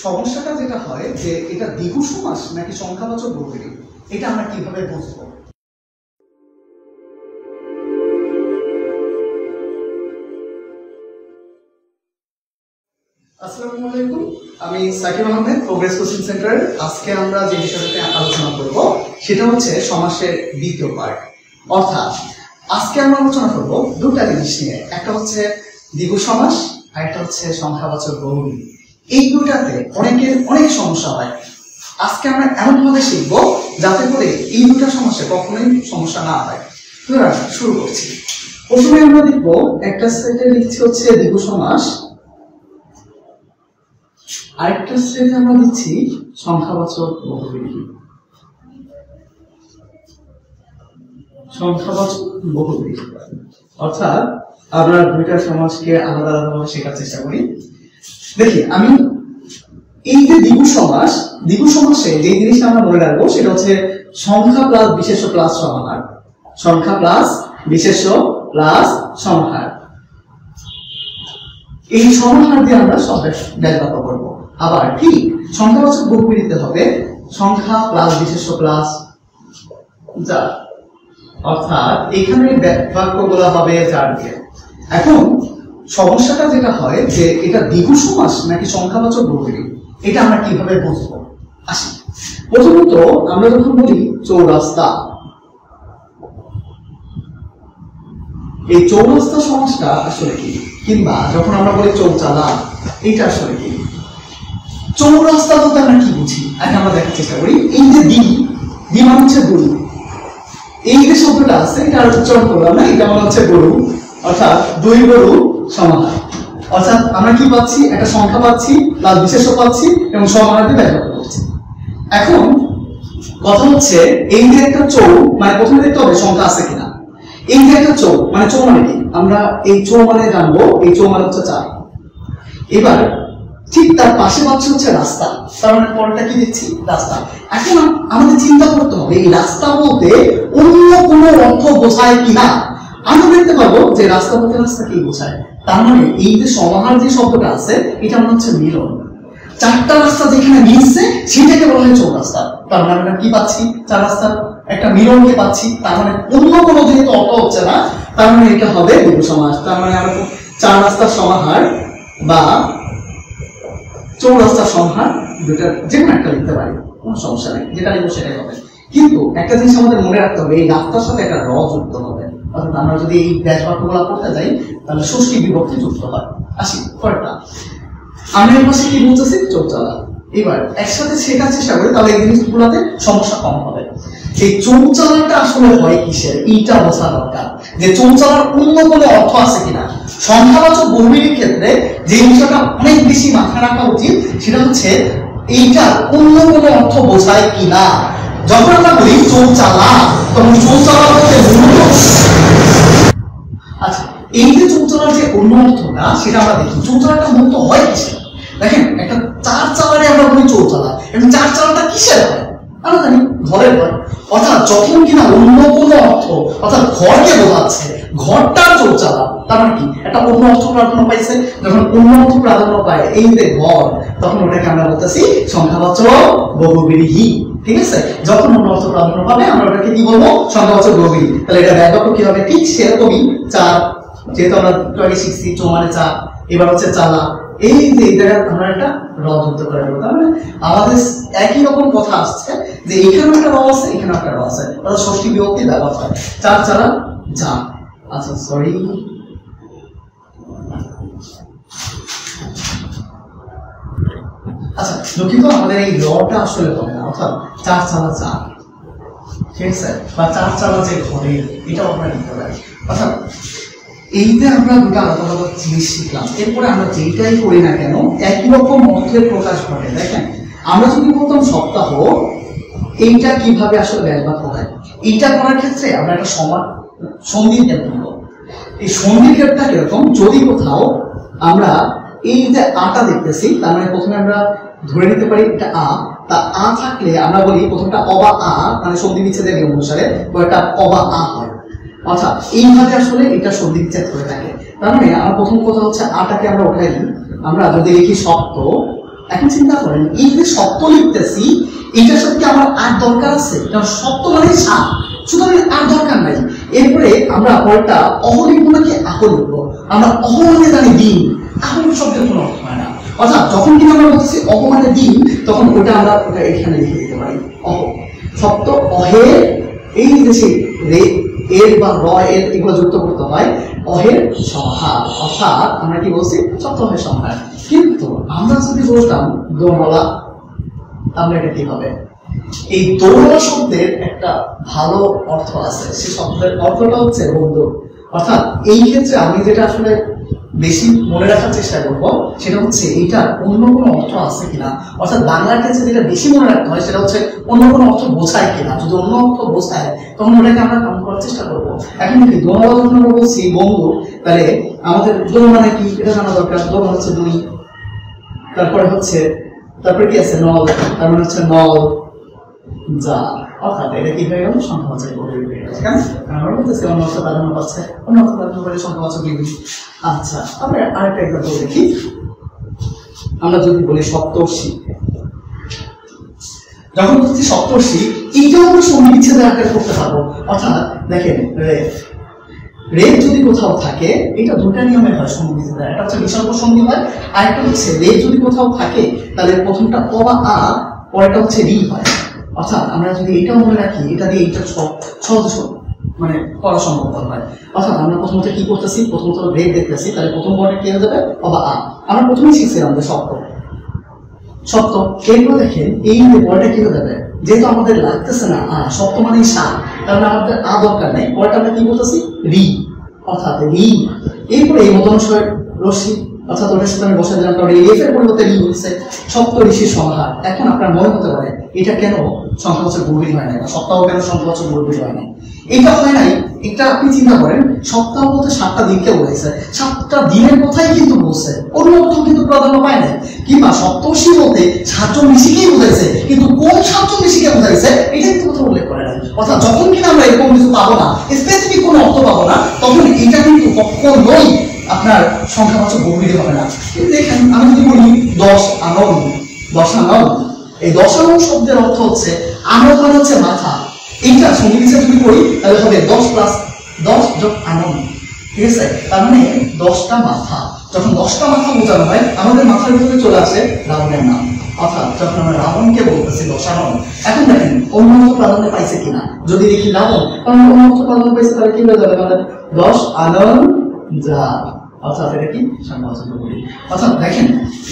সমস্যাটা যেটা হয় যে এটা দ্বিগু সমাস নাকি সংখ্যাবাচক বহুব্রীহি, এটা আমরা কিভাবে বুঝবো? আসসালামু আলাইকুম, আমি Sakib Ahmed, progress coaching centre. আজকে আমরা যে বিষয়টাতে আলোচনা করব সেটা হচ্ছে সমাসের দ্বিতীয় পার্ট। অর্থাৎ আজকে আমরা আলোচনা করব দুটা জিনিস নিয়ে, একটা হচ্ছে দ্বিগু সমাস আর একটা হচ্ছে সংখ্যাবাচক বহুব্রীহি। এই দুটাতে অনেকের অনেক সমস্যা হয়। আজকে আমরা এমন ভাবে শিখবো যাতে করে এই দুটা সমস্যা কখনোই সমস্যা না হয়। শুরু করছি। প্রথমে আমরা দেখব একটা সেটে লিখছি হচ্ছে দ্বিগু সমাস, আরেকটা সেটে আমরা দিচ্ছি সংখ্যাবাচক বহুব্রীহি। সংখ্যাবাচক বহুব্রীহি অর্থাৎ আমরা দুইটা সমাসকে আলাদা আলাদাভাবে শেখার চেষ্টা করি। দেখি, আমি এই যে দ্বিগু সমাসে যে জিনিসটা আমরা মনে রাখবো সেটা হচ্ছে সংখ্যা প্লাস বিশেষ্য প্লাস সমাহার। সংখ্যা প্লাস বিশেষ্য প্লাস সমাহার, এই সমাহার দিয়ে আমরা ব্যাখ্যা করবো। আবার ঠিক সংখ্যাবাচক বহুব্রীহিতে হবে সংখ্যা প্লাস বিশেষ্য প্লাস যার, অর্থাৎ এখানে বাক্যগুলো হবে যার দিয়ে। এখন সমস্যাটা যেটা হয় যে এটা দ্বিগু সমাস নাকি সংখ্যাবাচক বহুব্রীহি, এটা আমরা কিভাবে বুঝবো? আসি, প্রথমত আমরা যখন বলি চৌরাস্তা, এই চৌরাস্তা সমাসটা আসলে কি, কিংবা যখন আমরা বলি চৌচালা, এটা আসলে কি? চৌরাস্তা বলতে আমরা কি বুঝি আগে আমরা দেখার চেষ্টা করি। এই যে দ্বি মানে হচ্ছে গরু, এই যে শব্দটা আছে এটা উচ্চারণ করলাম না, এটা মানে হচ্ছে গরু, অর্থাৎ দুই গরু সমাহার। অর্থাৎ আমরা কি পাচ্ছি, একটা সংখ্যা পাচ্ছি প্লাস বিশেষ্য পাচ্ছি এবং সমাহার দিয়ে ব্যাখ্যা করছি। এখন কথা হচ্ছে এই যে একটা চৌ, মানে প্রথমে দেখতে হবে সংখ্যা আছে কিনা। এই যে একটা চৌ মানে কি, আমরা এই চৌ মানে জানবো, এই চৌ মানে হচ্ছে 4। এবার ঠিক তার পাশে পাচ্ছি হচ্ছে রাস্তা, তার মানে পরেরটা কি দিচ্ছি, রাস্তা। এখন আমাদের চিন্তা করতে হবে এই রাস্তা বলতে অন্য কোনো অর্থ বোঝায় কিনা। আমরা দেখতে পাবো যে রাস্তা বলতে রাস্তা কি বোঝায়, তার মানে এই যে সমাহার যে শব্দটা আছে এটা মানে হচ্ছে মিলন। 4টা রাস্তা যেখানে মিলছে সেটাকে বলা হয় চৌরাস্তা। তার মানে আমরা কি পাচ্ছি, 4 রাস্তার একটা মিলনকে পাচ্ছি। তার মানে অন্য কোনো যেহেতু অর্থ হচ্ছে না, তার মানে এটা হবে দ্বিগু সমাস। তার মানে আমরা 4 রাস্তার সমাহার বা চৌরাস্তার সমাহার, দুইটা যে কোনো একটা লিখতে পারি, কোনো সমস্যা নেই, যেটা লিখবো সেটাই হবে। কিন্তু একটা জিনিস আমাদের মনে রাখতে হবে, এই রাস্তার সাথে একটা র যুক্ত হবে। অর্থাৎ আমরা যদি এই ব্যাস বাক্যগুলো করতে যাই তাহলে ষষ্ঠী বিভক্তি যুক্ত হয়। আসি পরেরটা, আমি এর পাশে কি বলতেছি, চৌচালা। এবার একসাথে শেখার চেষ্টা করি, তাহলে এই জিনিসগুলোতে সমস্যা কম হবে। এই চৌচালাটা আসলে হয় কিসের, এইটা বোঝা দরকার যে চৌচালার অন্য কোনো অর্থ আছে কিনা। সংখ্যাবাচক বহুব্রীহির ক্ষেত্রে যে বিষয়টা অনেক বেশি মাথায় রাখা উচিত সেটা হচ্ছে এইটা অন্য কোনো অর্থ বোঝায় কিনা। যখন আমরা বলি চৌচালা, তখন চৌচালা বলতে আচ্ছা, এই যে চৌচালার যে অন্য অর্থটা সেটা আমরা দেখি। চৌচালাটা মূলত হয় কিসের, দেখেন একটা 4 চালারে আমরা বলি চৌচালা, এবং 4 চালাটা কিসের হয় আমরা জানি, ঘরের হয়। অর্থাৎ যখন কিনা অন্য কোনো অর্থ, অর্থাৎ ঘরকে বোঝাচ্ছে, ঘরটার চৌচালা, তার মানে কি একটা অন্য অর্থ প্রাধান্য পাইছে। যখন অন্য অর্থ প্রাধান্য পায় এই যে ঘর, তখন ওটাকে আমরা বলতেছি সংখ্যাবাচক বহুব্রীহি। ঠিক আছে, যখন অন্য অর্থ প্রাধান্য পাবে আমরা ওটাকে কি বলবো, সংখ্যাবাচক বহুব্রীহি। তাহলে এটা ব্যাখ্যা কি হবে, ঠিক সেরকমই 4, যেহেতু আমরা আগে শিখছি চৌ মানে 4, এবার হচ্ছে চালা, এই যে জায়গায় আমরা একটা র যুক্ত করে দেবো। তার মানে আমাদের একই রকম কথা আসছে যে এখানে একটা র আছে, এখানে একটা র আছে, অর্থাৎ ষষ্ঠী বিভক্তি ব্যবহার হয়। 4 চালা যা। আচ্ছা সরি, আচ্ছা দুঃখিত, আমাদের এই রটা আসলে হবে না, অর্থাৎ 4 চালা যা, ঠিক আছে, বা 4 চালা যে ঘরের, এটাও আমরা লিখতে পারি। অর্থাৎ এই যে আমরা দুটো আলাদা আলাদা জিনিস শিখলাম, এরপরে আমরা যেটাই করি না কেন একই রকম অর্থের প্রকাশ ঘটে। দেখেন, আমরা যদি বলতাম সপ্তাহ, এইটা কিভাবে আসলে ব্যাখ্যা হয়, এইটা করার ক্ষেত্রে আমরা একটা সন্ধির ক্ষেত্র নেব। এই সন্ধির ক্ষেত্রটা কিরকম, যদি কোথাও আমরা এই যে আটা দেখতেছি, তার মানে প্রথমে আমরা ধরে নিতে পারি এটা আ, তা আ থাকলে আমরা বলি প্রথমটা অবা আ, মানে সন্ধি বিচ্ছেদের নিয়ম অনুসারে একটা অবা আ হয়। অর্থাৎ এইভাবে আসলে এটা সন্ধি বিচ্ছেদ হয়ে থাকে। তার মানে আমার প্রথম কথা হচ্ছে আটাকে আমরা উঠাই দিই, আমরা যদি লিখি শক্ত, এখন চিন্তা করেন এই যে সত্য লিখতেছি এটার সাথে কি আমার আর দরকার আছে? কারণ সত্য মানে সাপ, সুতরাং আর দরকার নাই। এরপরে আমরা পরেরটা অহ লিখবো নাকি আহ লিখবো? আমরা অহ মানে জানি দিন, আহ শব্দের কোনো অর্থ হয় না। অর্থাৎ যখন কিনা আমরা বলতেছি অহ মানে দিন, তখন ওটা আমরা ওটা এখানে লিখে দিতে পারি অহ। সত্য অহের এই যে রে এর বা র এর এগুলো যুক্ত করতে হয় অহের সংহার, অর্থাৎ আমরা কি বলছি সত্য অহের সংহার। কিন্তু আমরা যদি বলতাম দোমলা, তাহলে এটা কি হবে? এই দোমলা শব্দের একটা ভালো অর্থ আছে, সেই শব্দের অর্থটা হচ্ছে বন্ধু। অর্থাৎ এই ক্ষেত্রে আমি যেটা আসলে বেশি মনে রাখার চেষ্টা করবো সেটা হচ্ছে এইটার অন্য কোনো অর্থ আছে কিনা। অর্থাৎ বাংলার ক্ষেত্রে যেটা বেশি মনে রাখতে হয় সেটা হচ্ছে অন্য কোনো অর্থ বোঝায় কিনা। যদি অন্য অর্থ বোঝায় তখন ওটাকে আমরা কাউন্ট করার চেষ্টা করবো। এখন কি দোমলা যখন আমরা বলছি বন্ধু, তাহলে আমাদের দোল মানে কি এটা জানা দরকার। দোল মানে হচ্ছে দুই, তারপরে হচ্ছে তারপরে কি আছে নল, তার মানে হচ্ছে নল যা, অর্থাৎ এটা কি হয়ে গেল সংখ্যাবাচক বহু হয়ে গেল। ঠিক আছে, আমরা বলতেছি অন্য অর্থ প্রাধান্য পাচ্ছে, অন্য অর্থ প্রাধান্য পাচ্ছে সংখ্যাবাচক লিখবি। আচ্ছা, আমরা আরেকটা এক্সাম্পল দেখি। আমরা যদি বলি সপ্তর্ষি, যখন বলছি সপ্তর্ষি এইটাও আমরা সন্ধি বিচ্ছেদের আকারে করতে পারবো। অর্থাৎ দেখেন রেফ, রেফ যদি কোথাও থাকে, এটা দুটা নিয়মে হয় সন্ধি বিচ্ছেদের। একটা হচ্ছে বিসর্গ সন্ধি হয়, আর একটা হচ্ছে রেফ যদি কোথাও থাকে তাহলে প্রথমটা অ বা আ, পরেরটা হচ্ছে রি হয়। অর্থাৎ আমরা যদি এটা মনে রাখি, এটা দিয়ে এইটা সহজ মানে করা সম্ভব হয়। অর্থাৎ আমরা প্রথমত কি করতেছি, প্রথমত রেফ দেখতেছি, তাহলে প্রথম বর্ণে কি হয়ে যাবে অ বা আ। আমরা প্রথমেই শিখছিলাম যে সপ্ত সপ্ত, এরপর দেখেন এই পরেটা কি হয়ে যাবে, যেহেতু আমাদের লাগতেছে না আ, সপ্ত মানে সা, তাহলে আমাদের আ দরকার নাই, পরেটা আমরা কি বলতেছি রি, অর্থাৎ রি। এরপরে এই মতনস্বর রশ্মি, অর্থাৎ ওটার সাথে আমি বসে দিলাম, কারণ এই এফ এর পরিবর্তে রি হচ্ছে সপ্ত ঋষির সংহার। এখন আপনার মনে হতে পারে এটা কেন সংখ্যাবাচক বহুব্রীহি হয় না, সপ্তাহ কেন সংখ্যাবাচক বহুব্রীহি হয় না? এটা হয় নাই, এটা আপনি চিন্তা করেন সপ্তাহ বলতে 7টা দিনকে বলেছে, 7টা দিনের কথাই কিন্তু বলছে, অন্য অর্থ কিন্তু প্রাধান্য পায় নাই। কিংবা সপ্তর্ষি বলতে 7জন ঋষিকেই বোঝাইছে, কিন্তু কোন 7জন ঋষিকে বোঝাইছে এটা কিন্তু কোথাও উল্লেখ করে নাই। অর্থাৎ যখন কিনা আমরা এরকম কিছু পাবো না, স্পেসিফিক কোনো অর্থ পাবো না, তখন এটা কিন্তু কখনোই আপনার সংখ্যাবাচক বহুব্রীহি হবে না। কিন্তু দেখেন আমি যদি বলি 10 আনন, 10 আনন, এই 10 আনন শব্দের অর্থ হচ্ছে আনন মানে হচ্ছে মাথা। এইটা সন্ধি বিচ্ছেদ যদি করি তাহলে হবে 10 + 10 যোগ আনন, ঠিক আছে? তার মানে 10টা মাথা। যখন 10টা মাথা বোঝানো হয় আমাদের মাথার ভিতরে চলে আসে রাবণের নাম। অর্থাৎ যখন আমরা রাবণকে বলতেছি 10 আনন, এখন দেখেন অন্য অর্থ প্রাধান্য পাইছে কিনা। যদি দেখি রাবণ, কারণ অন্য অর্থ প্রাধান্য পাইছে, তাহলে কি হয়ে যাবে আমাদের 10 আনন যা, অর্থাৎ এটা কি সংখ্যাবাচক বহুব্রীহি। অর্থাৎ দেখেন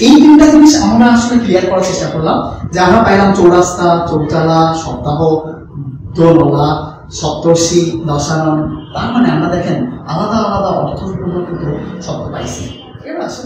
এই তিনটা জিনিস আমরা আসলে ক্লিয়ার করার চেষ্টা করলাম, যে আমরা পাইলাম চৌরাস্তা, চৌতালা, সপ্তাহ, দোলনা, সপ্তর্ষি, দশানন। তার মানে আমরা দেখেন আলাদা আলাদা অর্থপূর্ণ কিন্তু শব্দ পাইছি। ঠিক আছে?